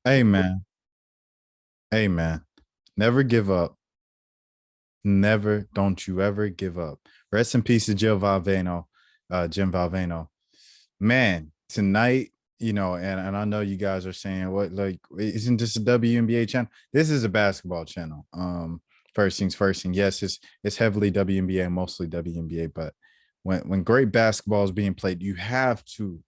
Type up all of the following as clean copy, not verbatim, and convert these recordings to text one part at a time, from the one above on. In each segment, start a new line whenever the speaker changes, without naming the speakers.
Hey man, hey man, never give up. Never, don't you ever give up. Rest in peace to Jim Valvano. Man, tonight, and I know you guys are saying, what, like, isn't this a WNBA channel? This is a basketball channel. First things first, and yes, it's heavily WNBA, mostly WNBA, but when great basketball is being played, you have to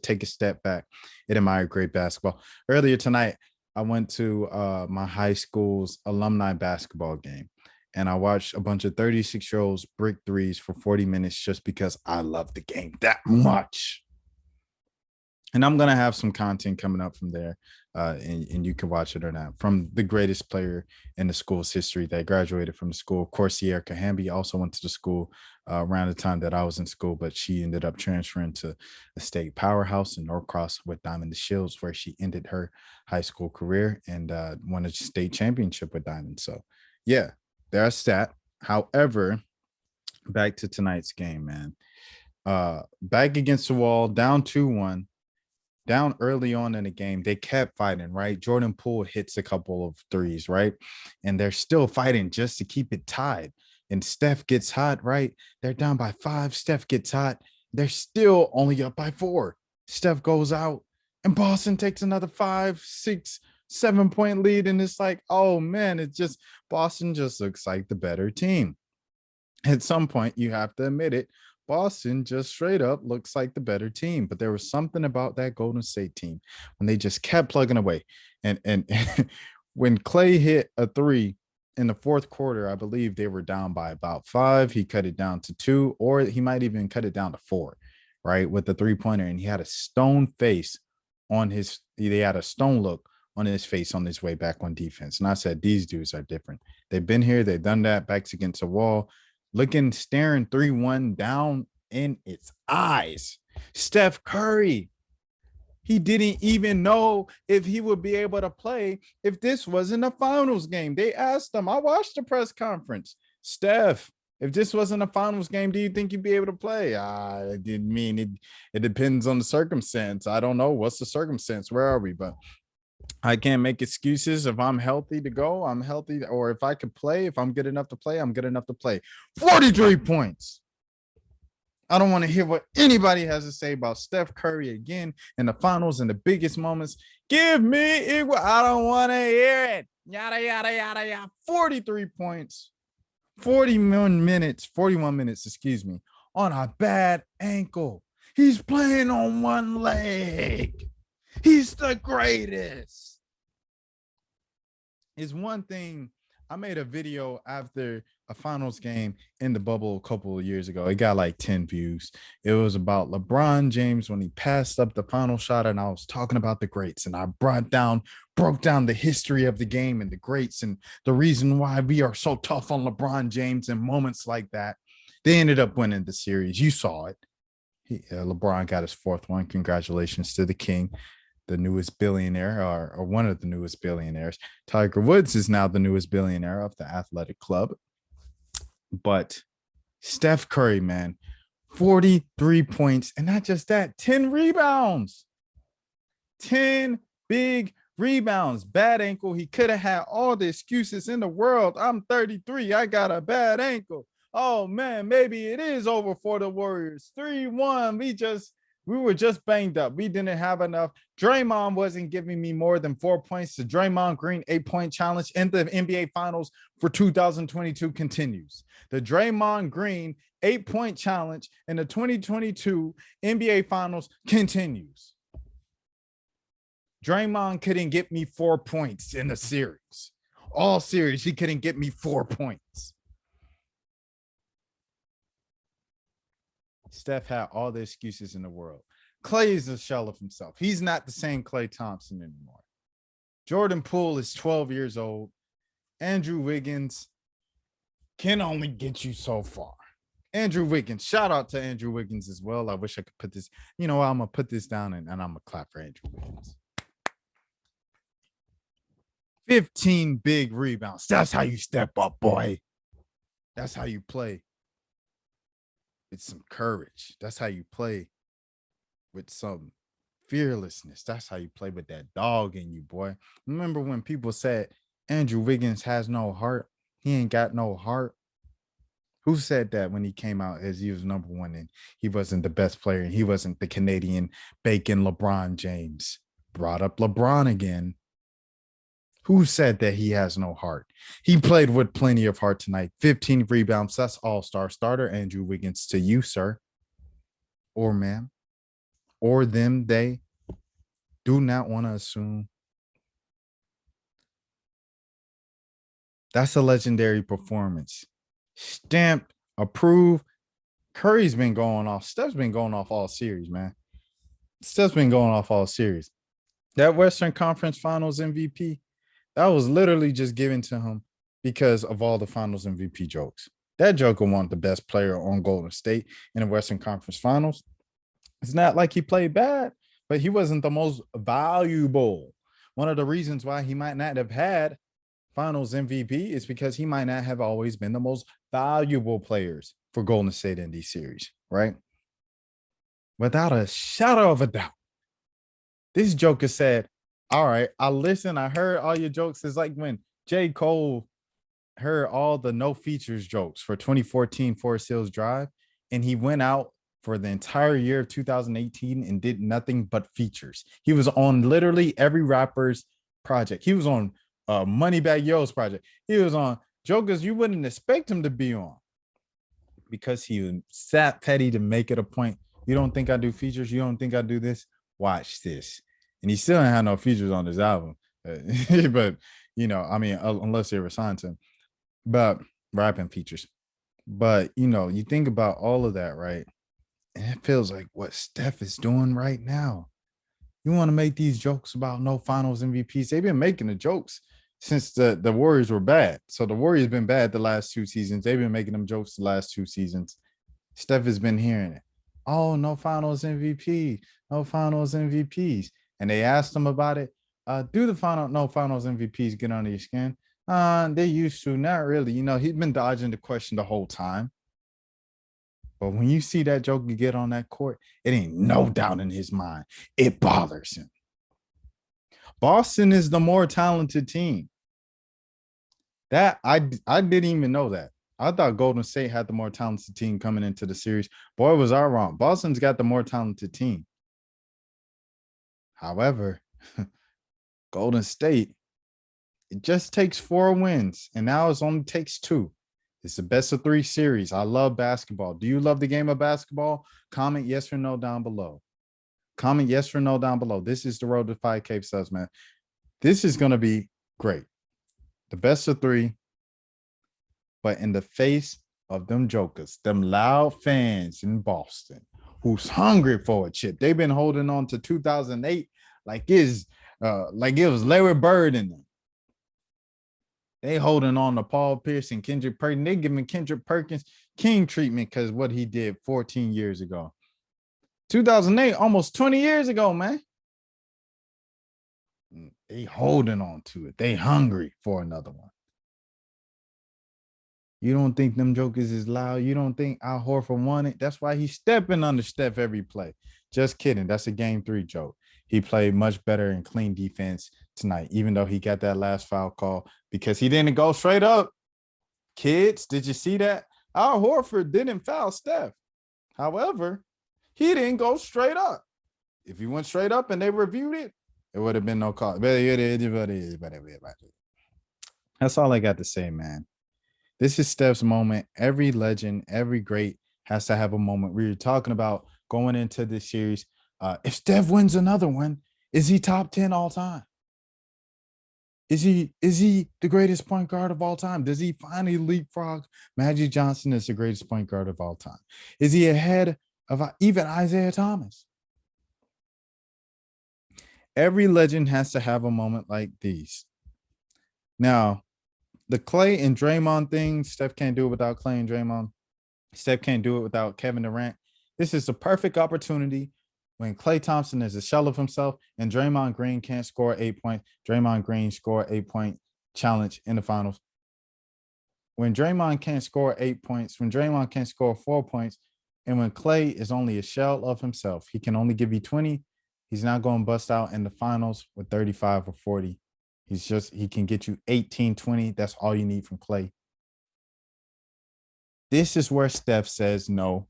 take a step back and admire great basketball. Earlier tonight, I went to my high school's alumni basketball game, and I watched a bunch of 36-year-olds brick threes for 40 minutes just because I love the game that much. And I'm gonna have some content coming up from there, and you can watch it or not. From the greatest player in the school's history that graduated from the school, of course, Sierra Hamby also went to the school around the time that I was in school, but she ended up transferring to a state powerhouse in Norcross with Diamond the Shields, where she ended her high school career and won a state championship with Diamond. So, yeah, there's that. However, back to tonight's game, man. Back against the wall, down 2-1, down early on in the game. They kept fighting, right? Jordan Poole hits a couple of threes, right? And they're still fighting just to keep it tied. And Steph gets hot, right? They're down by 5. Steph gets hot. They're still only up by 4. Steph goes out, and Boston takes another 5, 6, 7 point lead. And it's like, oh man, Boston just looks like the better team. At some point, you have to admit it. Boston just straight up looks like the better team, but there was something about that Golden State team when they just kept plugging away. And when Clay hit a 3 in the fourth quarter, I believe they were down by about 5. He cut it down to 2, or he might even cut it down to 4, right? With the 3-pointer, and he had a stone face on his. They had a stone look on his face on his way back on defense. And I said, these dudes are different. They've been here, they've done that, backs against the wall, looking, staring 3-1 down in its eyes. Steph Curry, he didn't even know if he would be able to play if this wasn't a finals game. They asked him, I watched the press conference, Steph, if this wasn't a finals game, do you think you'd be able to play? I didn't mean it. It depends on the circumstance. I don't know. What's the circumstance? Where are we? But I can't make excuses. If I'm healthy to go, I'm healthy. Or if I could play, if I'm good enough to play, I'm good enough to play. 43 points. I don't want to hear what anybody has to say about Steph Curry again in the finals and the biggest moments. Give me equal. I don't want to hear it. Yada, yada, yada, yada. 43 points, 41 minutes, excuse me, on a bad ankle. He's playing on one leg. He's the greatest. Is one thing. I made a video after a finals game in the bubble a couple of years ago. It got like 10 views. It was about LeBron James when he passed up the final shot, and I was talking about the greats, and I broke down the history of the game and the greats and the reason why we are so tough on LeBron James in moments like that. They ended up winning the series. You saw it. LeBron got his 4th one. Congratulations to the king, the newest billionaire, or one of the newest billionaires. Tiger Woods is now the newest billionaire of the athletic club. But Steph Curry, man, 43 points. And not just that, 10 rebounds. 10 big rebounds. Bad ankle. He could have had all the excuses in the world. I'm 33. I got a bad ankle. Oh, man, maybe it is over for the Warriors. 3-1. We were just banged up. We didn't have enough. Draymond wasn't giving me more than 4 points. The Draymond Green 8-point challenge in the NBA Finals for 2022 continues. The Draymond Green 8-point challenge in the 2022 NBA Finals continues. Draymond couldn't get me 4 points in the series. All series, he couldn't get me 4 points. Steph had all the excuses in the world. Clay is a shell of himself. He's not the same Clay Thompson anymore. Jordan Poole is 12 years old. Andrew Wiggins can only get you so far. Andrew Wiggins, shout out to Andrew Wiggins as well. I wish I could put this, I'm going to put this down and I'm going to clap for Andrew Wiggins. 15 big rebounds. That's how you step up, boy. That's how you play. It's some courage. That's how you play with some fearlessness. That's how you play with that dog in you, boy. Remember when people said Andrew Wiggins has no heart? He ain't got no heart. Who said that when he came out as he was number one and he wasn't the best player and he wasn't the Canadian bacon LeBron James? Brought up LeBron again. Who said that he has no heart? He played with plenty of heart tonight. 15 rebounds. That's all-star starter Andrew Wiggins to you, sir. Or ma'am. Or them, they. Do not want to assume. That's a legendary performance. Stamped, approved. Curry's been going off. Steph's been going off all series, man. Steph's been going off all series. That Western Conference Finals MVP, that was literally just given to him because of all the Finals MVP jokes. That Joker wanted the best player on Golden State in the Western Conference Finals. It's not like he played bad, but he wasn't the most valuable. One of the reasons why he might not have had Finals MVP is because he might not have always been the most valuable players for Golden State in these series, right? Without a shadow of a doubt. This Joker said, all right, I listened, I heard all your jokes. It's like when J. Cole heard all the no features jokes for 2014 Forest Hills Drive, and he went out for the entire year of 2018 and did nothing but features. He was on literally every rapper's project. He was on Moneybagg Yo's project. He was on jokers you wouldn't expect him to be on because he was sat petty to make it a point. You don't think I do features? You don't think I do this? Watch this. And he still ain't had no features on this album. But, you know, I mean, unless they were signed to him. But rapping features. But, you know, you think about all of that, right? And it feels like what Steph is doing right now. You want to make these jokes about no finals MVPs. They've been making the jokes since the Warriors were bad. So the Warriors been bad the last 2 seasons. They've been making them jokes the last 2 seasons. Steph has been hearing it. Oh, no finals MVP. No finals MVPs. And they asked him about it. Do the finals MVPs get under your skin? They used to. Not really. You know, he's been dodging the question the whole time. But when you see that Joker get on that court, it ain't no doubt in his mind. It bothers him. Boston is the more talented team. That I didn't even know that. I thought Golden State had the more talented team coming into the series. Boy, was I wrong. Boston's got the more talented team. However, Golden State, it just takes 4 wins, and now it only takes 2. It's the best of 3 series. I love basketball. Do you love the game of basketball? Comment yes or no down below. Comment yes or no down below. This is the road to 5K subs, man. This is going to be great. The best of 3, but in the face of them jokers, them loud fans in Boston who's hungry for a chip. They've been holding on to 2008 like it was Larry Bird in them. They holding on to Paul Pierce and Kendrick Perkins. They giving Kendrick Perkins king treatment because what he did 14 years ago. 2008, almost 20 years ago, man. They holding on to it. They hungry for another one. You don't think them jokers is loud? You don't think Al Horford won it? That's why he's stepping under Steph every play. Just kidding. That's a game 3 joke. He played much better in clean defense tonight, even though he got that last foul call because he didn't go straight up. Kids, did you see that? Al Horford didn't foul Steph. However, he didn't go straight up. If he went straight up and they reviewed it, it would have been no call. That's all I got to say, man. This is Steph's moment. Every legend, every great has to have a moment. We were talking about going into this series. If Steph wins another one, is he top 10 all time? Is he the greatest point guard of all time? Does he finally leapfrog Magic Johnson as the greatest point guard of all time? Is he ahead of even Isaiah Thomas? Every legend has to have a moment like these. Now, the Clay and Draymond thing, Steph can't do it without Clay and Draymond. Steph can't do it without Kevin Durant. This is a perfect opportunity when Klay Thompson is a shell of himself and Draymond Green can't score 8 points. Draymond Green scored 8-point challenge in the finals. When Draymond can't score 8 points, when Draymond can't score 4 points, and when Klay is only a shell of himself, he can only give you 20. He's not going to bust out in the finals with 35 or 40. He can get you 18, 20. That's all you need from Clay. This is where Steph says, no,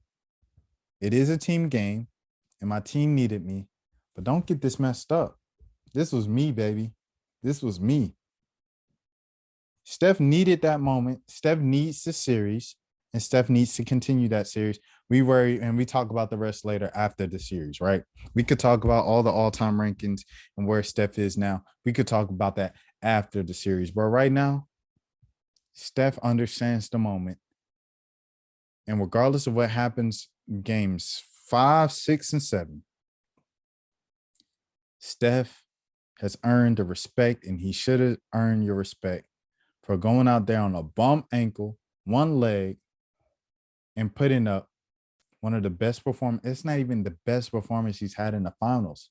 it is a team game and my team needed me, but don't get this messed up. This was me, baby. This was me. Steph needed that moment. Steph needs the series, and Steph needs to continue that series. We talk about the rest later after the series, right? We could talk about all the all-time rankings and where Steph is now. We could talk about that after the series. But right now, Steph understands the moment. And regardless of what happens games 5, 6, and 7, Steph has earned the respect, and he should have earned your respect for going out there on a bum ankle, one leg, and putting up one of the best performance. It's not even the best performance he's had in the finals.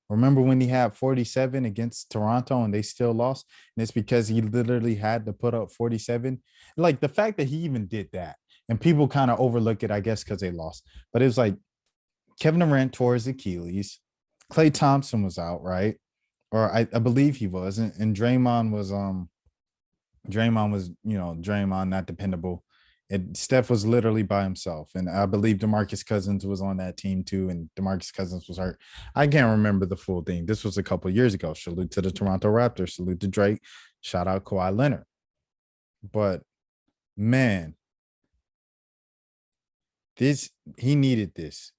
Remember when he had 47 against Toronto and they still lost? And it's because he literally had to put up 47. Like the fact that he even did that, and people kind of overlook it, I guess, because they lost. But it was like Kevin Durant tore his Achilles. Klay Thompson was out, right? Or I believe he was, and Draymond was Draymond not dependable. Steph was literally by himself, and I believe DeMarcus Cousins was on that team too, and DeMarcus Cousins was hurt. I can't remember the full thing. This was a couple years ago. Salute to the Toronto Raptors. Salute to Drake. Shout out Kawhi Leonard. But man, he needed this.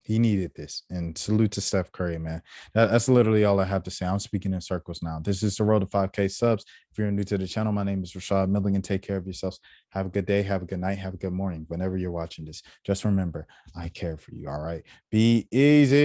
He needed this. And salute to Steph Curry, man. That's literally all I have to say. I'm speaking in circles now. This is the road to 5K subs. If you're new to the channel, my name is Rashad Milligan. Take care of yourselves. Have a good day. Have a good night. Have a good morning. Whenever you're watching this, just remember, I care for you. All right. Be easy.